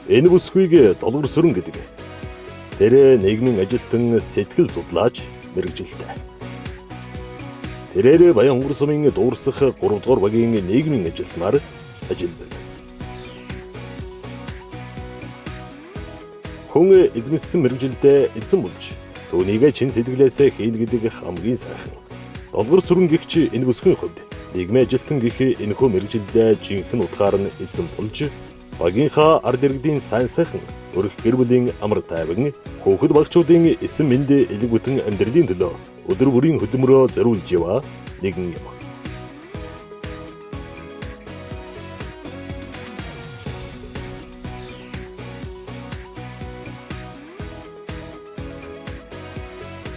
Энэ бүсгүйг долгор сүрэн гэдэг. Тэр нийгмийн ажилтан сэтгэл судлаач мэрэгжилтэй. Тэрээр Баянгар сумын дуурсах 3 дугаар багийн нийгмийн ажилтнаар ажилладаг. Хүн эзэмссэн мэрэгжилдээ эзэн болж түүнийг чин сэтгэлээсээ хийнэ гэдэг хамгийн сайхан. Долгор сүрэн гэгч энэ бүсгийн хувьд нийгмийн ажилтан гэх энэхүү мэрэгжилдээ жинхэнэ утгаар нь эзэн болж багийнхаа ард иргэдийн сайн сайхан өрх гэр бүлийн амар тайван хүүхэд багчуудын эсэм мэнд элэг бүтэн амьдралын төлөө өдөр бүрийн хөдөлмөрөө зориулж яваа нэгэн юм.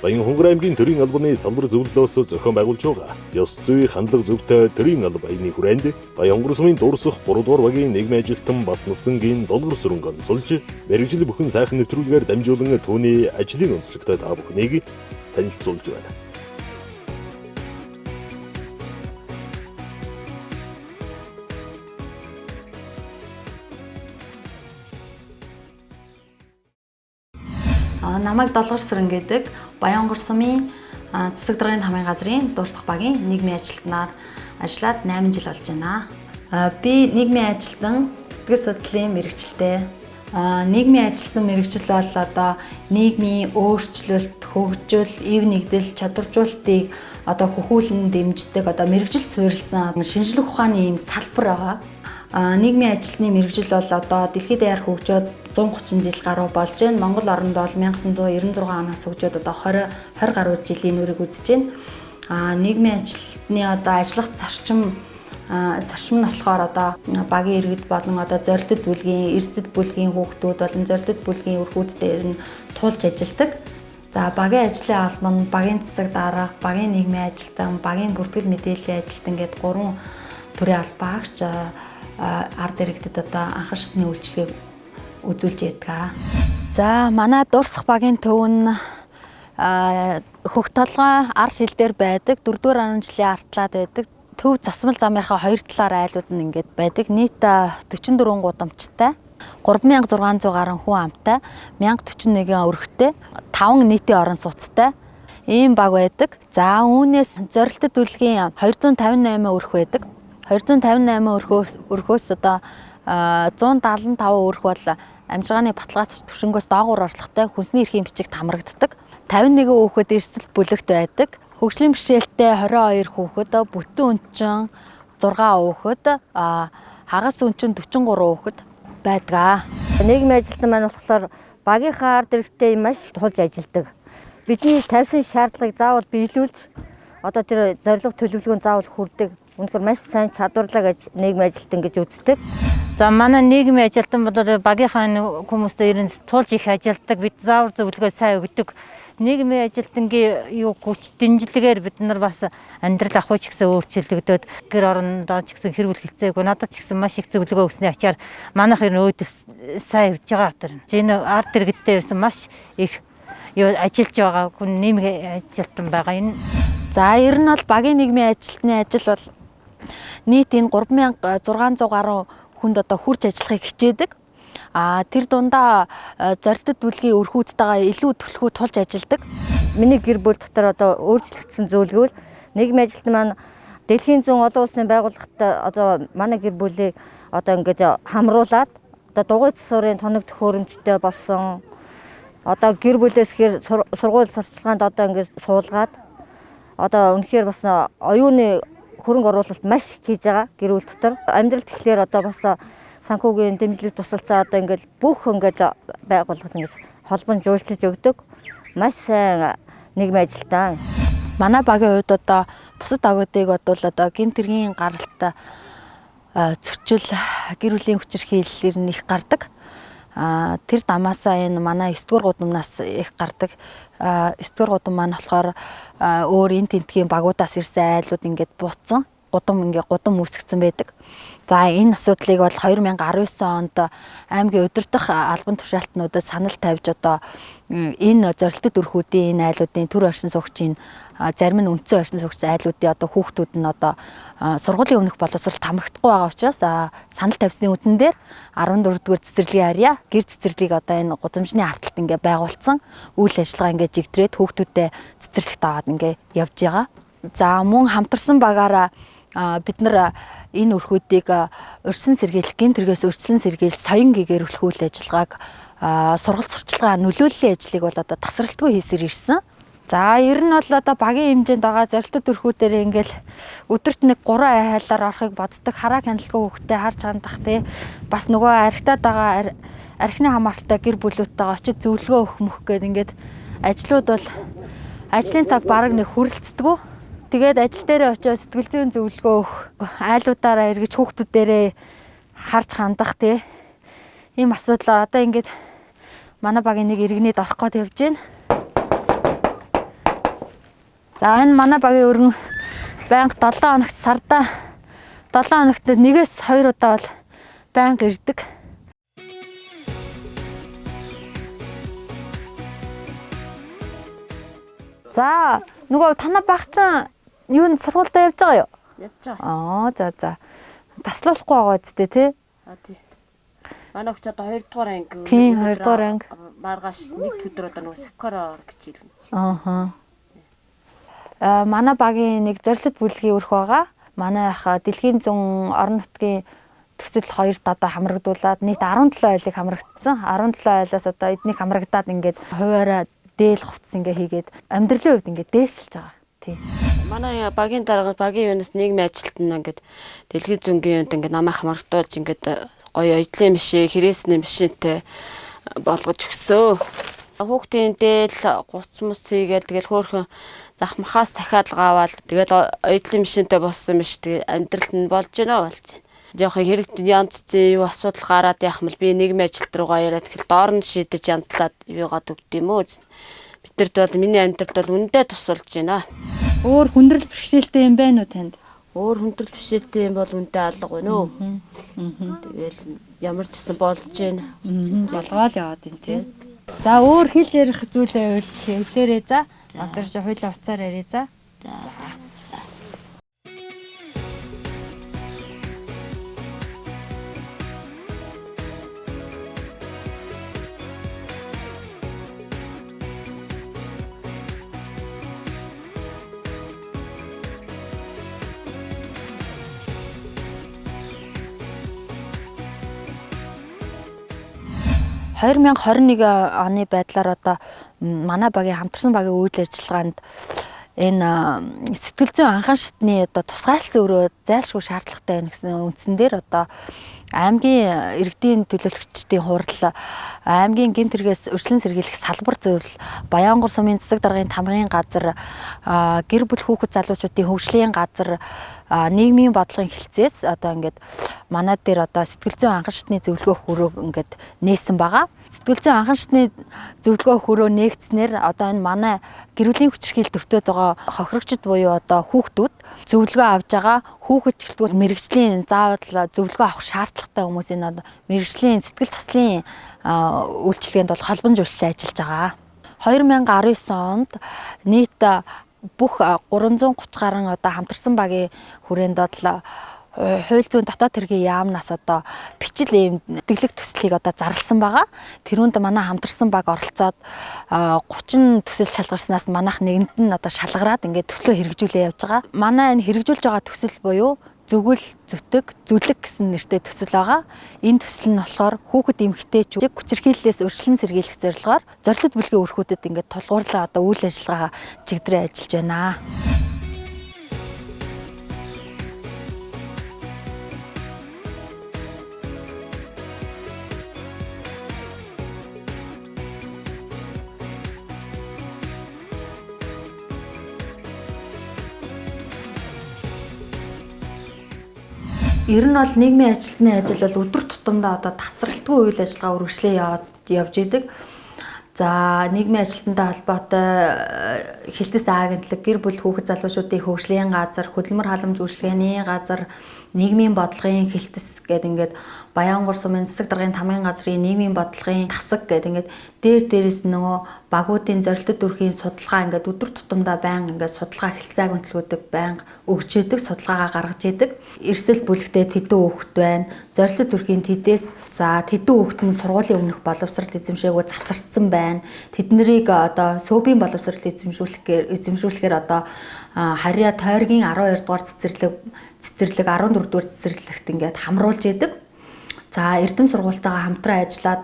Баянгар аймгийн төрийн албаны салбар зөвлөлөөс зохион байгуулж байгаа ёс зүй хандлага зөвтэй төрийн алба баяны хүрээнд Баянгар сумын дуурсах 3 дугаар багийн нийгмийн ажилтан Батнасангийн долгор сүрэн онцолж мэргэжил бүхэн сайхан нэвтрүүлгээр дамжуулан түүний ажлын онцлогтой та бүхнийг танилцуулж байна. Намайг долгор сүрэн гэдэг Баянгар сумын засаг даргын хамын газрын дуурсах багийн нийгмийн ажилтнаар ажиллаад 8 жил болж байна. Би нийгмийн ажилтан сэтгэл судлалын мэрэгчлээ. Нийгмийн ажилтан мэрэгжил бол одоо нийгмийн өөрчлөлт, хөгжил, ив нэгдэл, чадваржуулалтыг одоо хөхүүлэн дэмждэг одоо мэрэгжил суурилсан шинжлэх ухааны ийм салбар байгаа. Нийгмийн ажилтны мэрэгжил бол одоо дэлхийд даяар хөгжөөд 130 жил гаруй болж байна. Монгол оронд бол 1996 оноос хөгжөөд одоо 20 гаруй жилийн үрийг үзэж байна. Нийгмийн ажилтны одоо ажиллах зарчим нь болохоор одоо багийн иргэд болон одоо зорилттой бүлгийн, эрсдэд бүлгийн хүүхдүүд болон зорилттой бүлгийн өрхүүдээр нь тулж ажилладаг. За багийн ажлын албан нь багийн засаг дарга, багийн нийгмийн ажилтан, багийн бүртгэл мэдээллийн ажилтан гэдэг 3 төрлийн албаагч ард иргэдэд одоо анхан шатны үйлчлэгийг үзүүлж яддаг. За манай дуурсах багийн төв нь хөх толгой ар шил дээр байдаг. 4-р 10 жилийн артлаад байдаг. Төв засмал замынхаа 2 талаар айлууд нь ингээд байдаг. Нийт 44 гудамжтай, 3600 гаруй хүн амтай, 1041 өрхтэй, 5 нийтийн орон сууцтай ийм баг байдаг. За үүнээс зорилттой бүлгийн 258 өрх байдаг. 258 өрхөөс одоо 175 өрх бол амжиргааны баталгаач төвшнгөөс доогуур орлоготой хүнсний эрхийн бичигт хамрагддаг. 51 хүүхэд эрсдэл бүлэгт байдаг. Хөгжлийн бэрхшээлтэй 22 хүүхэд, бүтэн өнчин 6 хүүхэд, хагас өнчин 43 хүүхэд байдаг. Нийгмийн ажилтан маань болохоор багийнхаа ард иргэдтэй маш их тулж ажилладаг. Бидний тавьсан шаардлагыг заавал биелүүлж одоо тэр зорилго төлөвлөгөөнд заавал хүрдэг. Үнэхээр маш сайн чадварлаг нийгмийн ажилтан гэж үздэг. За манай нийгмийн ажилтан бол багийнхаа хүмүүстэй ирэн тулж их ажилладаг. Бид заавар зөвлөгөө сайн өгдөг. Нийгмийн ажилтангийн хүч дэмжлэгээр бид нар бас амьдрал ахуйч гэсэн өөрчлөгдөд гэр орондоо ч гэсэн хэрүүл хэлцээгүй. Надад ч гэсэн маш их зөвлөгөө өгсөний ачаар манайх энэ өөд сайн явж байгаа автар. Энэ ард иргэдтэй ирсэн маш их ажиллаж байгаа хүн нийгмийн ажилтан байгаа энэ. За ер нь бол багийн нийгмийн ажилтны ажил бол нийт энэ 3600 гаруй хүнд одоо хурж ажиллахыг хичээдэг. Тэр дундаа зорилттой бүлгийн өрхүүдтэйгээ илүү төлхөө тулж ажилладаг. Миний гэр бүл дотор одоо өөрчлөгдсөн зөвлөгөөл нийгмийн ажилтан маань дэлхийн зүүн олон улсын байгууллагатай одоо манай гэр бүлийг одоо ингээд хамруулад одоо дугуй засварын тоног төхөөрөмжтэй болсон. Одоо гэр бүлээс хэр сургууль сурталчилгаанд одоо ингээд суулгаад одоо үнэхээр бас оюуны хөрөнгө оруулалт маш их хийж байгаа гэр бүл дотор. Амьдрал тэгэхээр одоо бас санхүүгийн дэмжлэг тусалцаа одоо ингээд бүх ингээд байгууллагад ингээд холбон жуулчилж өгдөг. Маш сайн нийгмийн ажилтан. Манай багийн хувьд одоо бусад агуудыг бодвол одоо гэмт хэргийн гаралт зөрчил гэр бүлийн хүчирхийллэр нь их гардаг. Тэр дамаасаа энэ манай 9-р гудамнаас их гардаг. 9-р гудам маань болохоор өөр энэ тентгийн багуудаас ирсэн айлууд ингээд буутсан. гудам үүсгэсэн байдаг. За энэ асуудлыг бол 2019 онд аймгийн удирдах албан тушаалтнуудад санал тавьж одоо энэ зорилттой дүрхүүдийн энэ айлуудын төр оршин суугчийн зарим нь үндсэн оршин суугч айлуудын одоо хүүхдүүд нь одоо сургуулийн өмнөх боловсролд хамрагдахгүй байгаа учраас санал тавьсны үтэн дээр 14-р цэцэрлэгийн арья гэр цэцэрлэгийг одоо энэ гудамжны арталт ингээ байгуулсан үйл ажиллагаа ингээ жигдрээд хүүхдүүдэд цэцэрлэгт аваад ингээ явж байгаа. За мөн хамтарсан багаараа бид нар энэ өрхүүдийг урьдчилан сэргийлэх, гэмт хэрэгээс урьдчилан сэргийлэх, соён гээгэр өрхөх үйл ажиллагааг сургалт сурчлагын нөлөөллийн ажлыг бол одоо тасралтгүй хийсээр ирсэн. За ер нь бол одоо багийн хэмжээнд байгаа зорилттой төрхүүдээр ингээл өдөрт нэг 3 хайлаар орохыг боддог. Хараа хяналтгүй хөвгтэй харж хандах тий. Бас нөгөө архитаад байгаа архины хамааралтай гэр бүлүүдтэйгээ очиж зөвлөгөө өгөх мөх гээд ингээд ажлууд бол ажлын цаг бараг нэг хүрэлцдэггүй. Тэгээд ажил дээрээ очиж сэтгэл зүйн зөвлөгөө өгөх, айлуудаараа эргэж хүүхдүүдээрээ харж хандах тий. Ийм асуудал одоо ингээд манай багийн нэг иргэний орох гээд явж байна. За энэ манай багийн өргөн байнга 7 хоногт сарда 7 хоногт 1-2 удаа бол байнга ирдэг. За нөгөө танаа багцсан юунд сургуультай явж байгаа юу? Явж байгаа. За. Таслуулахгүй байгаа үсттэй тий? Тий. Манай хүч одоо 2 дугаар анги. Тийм 2 дугаар анги. Маргааш нэг өдөр одоо нөгөө сакара хичээлнэ. Манай багийн нэг зорилт бүлгийн өрх байгаа. Манай ах дэлхийн зүүн орон нутгийн төсөл 2-т одоо хамрагдуулаад нийт 17 айлыг хамрагдсан. 17 айлаас одоо эднийг хамрагдаад ингээд хуваараа дээл хувцс ингээ хийгээд амьдралын хувьд ингээ дээшилж байгаа. Тий. Манай багийн дарга багийн юунаас нийгмийн ажилтнаа ингээд дэлхийн зүүнгийн юунд ингээд намайг хамрагдуулж ингээд гоё оёдлын машин, хэрэгсний машинтай болгож өгсөн. Хүүхдийн дээл гуц мус хийгээл тэгэл хөөхөн захмахаас дахиад гаваад тэгэл оёдлын машинтай болсон биш тэгээ амьдралд нь болж байна болж байна. Жохон хэрэгт янз зэн юу асуудал гараад явах мэл би нийгмийн ажилт руугаа яриад тэгэл доор нь шийдэж янзлаад юугаад өгд юм уу. Бидэрт бол миний амьдралд бол үндэ тусалж байна. Өөр хүндрэл бэрхшээлтэй юм байна уу танд? Өөр хүндрэл бэрхшээлтэй юм бол үндэ алга байна уу? Тэгэл ямар ч гэсэн болж байна. Залгаал яваад байна тий. За өөр хэлж ярих зүйлээ хэлээрээ за. Одоо ч хоёлаа уцаар яриа за. За. – 2021 оны байдлаар одоо манай багийн хамтарсан багийн үйл ажиллагаанд энэ сэтгэл зүйн анхан шатны одоо тусгайлсан өрөө зайлшгүй шаардлагатай байна гэсэн үндсэн дээр одоо аймгийн иргэдийн төлөөлөгчдийн хурал, аймгийн гэмт хэрэгээс урьдчилан сэргийлэх салбар зөвлөл, Баянгор сумын засаг даргын тамгын газар, гэр бүл хүүхэд залуучуудын хөгжлийн газар, нийгмийн бодлогын хэлцээс одоо ингээд манай дээр одоо сэтгэл зүйн анхан шатны зөвлөгөө хөрөөг ингээд нээсэн байгаа. Сэтгэл зүйн анхан шатны зөвлөгөө хөрөө нээгдснээр одоо энэ манай гэр бүлийн хүчирхийлэлд өртөөд байгаа хохирогчд буюу одоо хүүхдүүд зөвлөгөө авж байгаа хүүхэд гэлтгүүл мэрэгжлийн заавал зөвлөгөө авах шаардлагатай хүмүүсийн одоо мэрэгжлийн сэтгэл заслын үйлчилгээнд бол холбон зөвшөлтөй ажиллаж байгаа. 2019 онд нийт бүх 330 гаруй одоо хамтарсан багийн хүрээнд бол хууль зүйн дотоод хэргийн яамнаас одоо бичил ийм дэглэг төслийг одоо зарласан байгаа. Тэрүүнд манай хамтарсан баг оролцоод 30 төсөл шалгарснаас манайх нэгэнд нь одоо шалгараад ингээд төслөө хэрэгжүүлээ явж байгаа. Манай энэ хэрэгжүүлж байгаа төсөл буюу зөвгөл зүтэг зүлэг гэсэн нэртэй төсөл байгаа. Энэ төсөл нь болохоор хүүхэд эмэгтэйчүүдийг хүчирхийллээс урьдчилан сэргийлэх зорилгоор зорилт бүлгийн өрхүүдэд ингээд тулгуурлан одоо үйл ажиллагаа чигдрээ ажиллаж байна. Ер нь бол нийгмийн ажилтны ажил бол өдөр тутамдаа одоо тасралтгүй үйл ажиллагаа үргэлжлээ явж идэг. За нийгмийн ажилтнтай холбоотой хилтэс агентлаг, гэр бүл хүүхэд залуучуудын хөгжлийн газар, хөдөлмөр халамж үйлчилгээний газар, нийгмийн бодлогын хилтэс гэдэг ингээд Баянгор сумын засаг даргын тамгын газрын нийгмийн бодлогын тасаг гэдэг ингээд дээрээс нөгөө багуудын зорилттой дүрхийн судалгаа ингээд өдөр тутамдаа байнга ингээд судалгаа хэлцээг өнтлгүүдэг байнга өгч идэг, судалгаагаа гаргаж идэг. Эрсдэл бүлэгтээ тэдэн хүүхэд байна. Зорилттой дүрхийн тэдээс за тэдэн хүүхэд нь сургуулийн өмнөх боловсрол эзэмшээгөө завсардсан байна. Тэднийг одоо сөөбийн боловсрол эзэмшүүлэхээр одоо харьяа тойргийн 12 дугаар цэцэрлэг 14 дугаар цэцэрлэгт ингээд хамруулж идэг. За эрдэм сургуультайгаа хамтран ажиллаад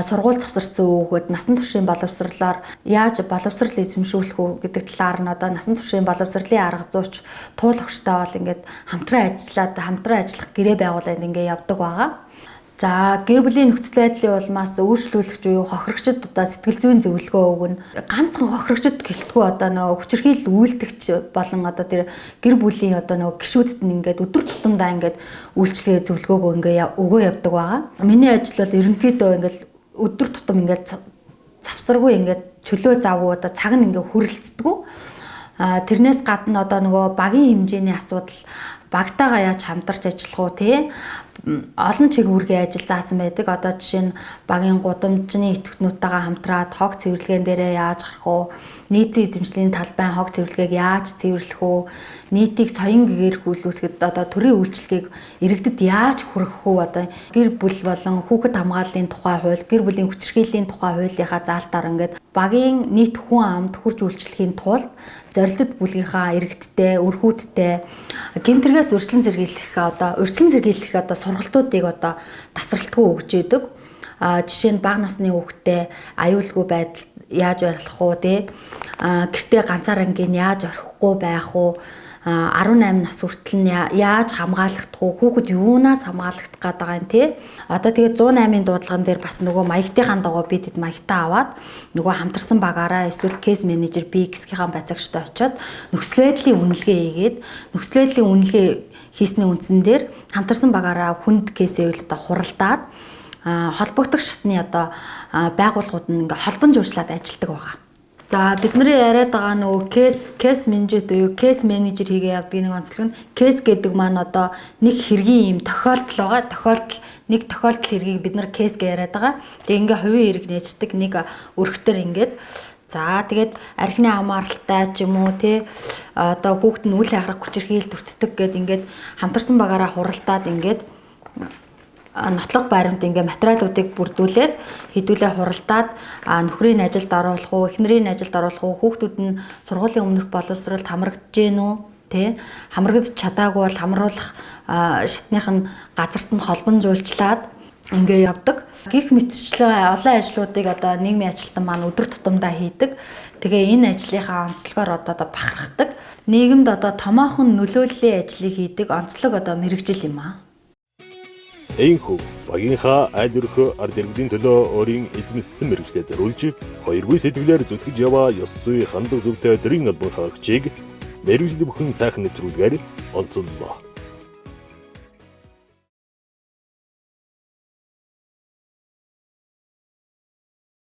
сургууль завсарсан хүүхэд насан туршийн боловсролоор яаж боловсрол эзэмшүүлэх үү гэдэг талаар нь одоо насан туршийн боловсролын арга зүйч туулагчтай бол ингээд хамтран ажиллах гэрээ байгуулаад ингээд явдаг байгаа. За гэр бүлийн нөхцөл байдлын улмаас үйлчлүүлэгч буюу хохирогчд одоо сэтгэл зүйн зөвлөгөө өгнө. Ганцхан хохирогчд гэлтгүй одоо нөгөө хүчирхийлэл үйлдэгч болон одоо тэр гэр бүлийн одоо нөгөө гишүүдэд нь ингээд өдөр тутамдаа ингээд үйлчлэгээ зөвлөгөөгөө ингээд өгөө явдаг байгаа. Миний ажил бол ерөнхийдөө ингээд өдөр тутам ингээд завсаргүй ингээд чөлөө завгүй одоо цаг нь ингээд хүрэлцдэггүй. Тэрнээс гадна одоо нөгөө багийн хэмжээний асуудал багтаагаа яаж хамтарч ажиллах уу тий олон чиглэлийн ажил заасан байдаг. Одоо жишээ нь багийн гудамжны идэвхтнүүдтэйгээ хамтраад хог цэвэрлэгээн дээрээ яаж гарах уу? Нийтийн эзэмшлийн талбайн хог цэвэрлэгийг яаж цэвэрлэх үү? Нийтийг соён гэгээр хүүлүүлэхэд одоо төрийн үйлчлэгийг иргэдэд яаж хүргэх үү? Одоо гэр бүл болон хүүхэд хамгааллын тухай хууль, гэр бүлийн хүчирхийллийн тухай хуулийнхаа заалтаар ингээд багийн нийт хүн амд хурж үйлчлэхийн тулд зорилттой бүлгийнхаа иргэдтэй, өрхүүдтэй гэмтэргээс урьдчилан сэргийлэх одоо сургалтуудыг одоо тасралтгүй өгч идэг. Жишээ нь бага насны хүүхдэд аюулгүй байдал яаж байх уу те гэртээ ганцаар ангийн яаж орхихгүй байх уу 18 нас хүртэл нь яаж хамгаалагдах уу хүүхэд юунаас хамгаалагдах гээд байгаа юм те одоо тэгээ 108-ын дуудлаган дээр бас нөгөө маягтынхаа дагуу бид хэд маягтаа аваад нөгөө хамтарсан багаараа эсвэл кейс менежер BX-ийн байцаагчтай очиод нөхцөл байдлын үнэлгээ хийгээд нөхцөл байдлын үнэлгээ хийсний үндсэн дээр хамтарсан багаараа хүнд кейсээ одоо хуралдаад холбогдох шатны одоо байгууллагууд нь ингээ холбон жуулчлаад ажилладаг байгаа. За бидний яриад байгаа нөгөө кейс менежер буюу кейс менежер хийгээ явдаг нэг онцлог нь кейс гэдэг маань одоо нэг хэргийн юм тохиолдол байгаа. Нэг тохиолдол хэргийг бид нар кейс гэж яриад байгаа. Тэгээ ингээ хувийн хэрэг нээждэг нэг өрхтөр ингээд за тэгээд архины хамааралтай ч юм уу те одоо хүүхэд нь үл хайхрах хүчирхийлэл төртдөг гэд ингээд хамтарсан багаараа хуралдаад ингээд нотлох баримт ингээ материалуудыг бүрдүүлээд хэдүүлээ хуралдаад нөхрийн ажилд оруулах уу, эхнэрийн ажилд оруулах уу, хүүхдүүд нь сургуулийн өмнөх боловсролд хамрагдж гэнэ үү, тэ хамрагдж чадаагүй бол хамруулах шатных нь газарт нь холбон жуулчлаад ингээ явдаг. Гэх мэтчлэн олон ажлуудыг одоо нийгмийн ажилтан маань өдөр тутамдаа хийдэг. Тэгээ энэ ажлынхаа онцлогоор одоо бахархдаг. Нийгэмд одоо томоохон нөлөөллийн ажлыг хийдэг онцлог одоо мэрэгжил юм аа. Энхүү багийнхаа айл өрхөө ард иргэдийн төлөө өөрийн эзэмссэн мэргэжлээ зориулж хоёргүй сэтгэлээр зүтгэж яваа ёс зүй хандлага зөвтэй төрийн албан хаагчийг мэргэжлийн бүхэн сайхан нэвтрүүлгээр онцоллоо.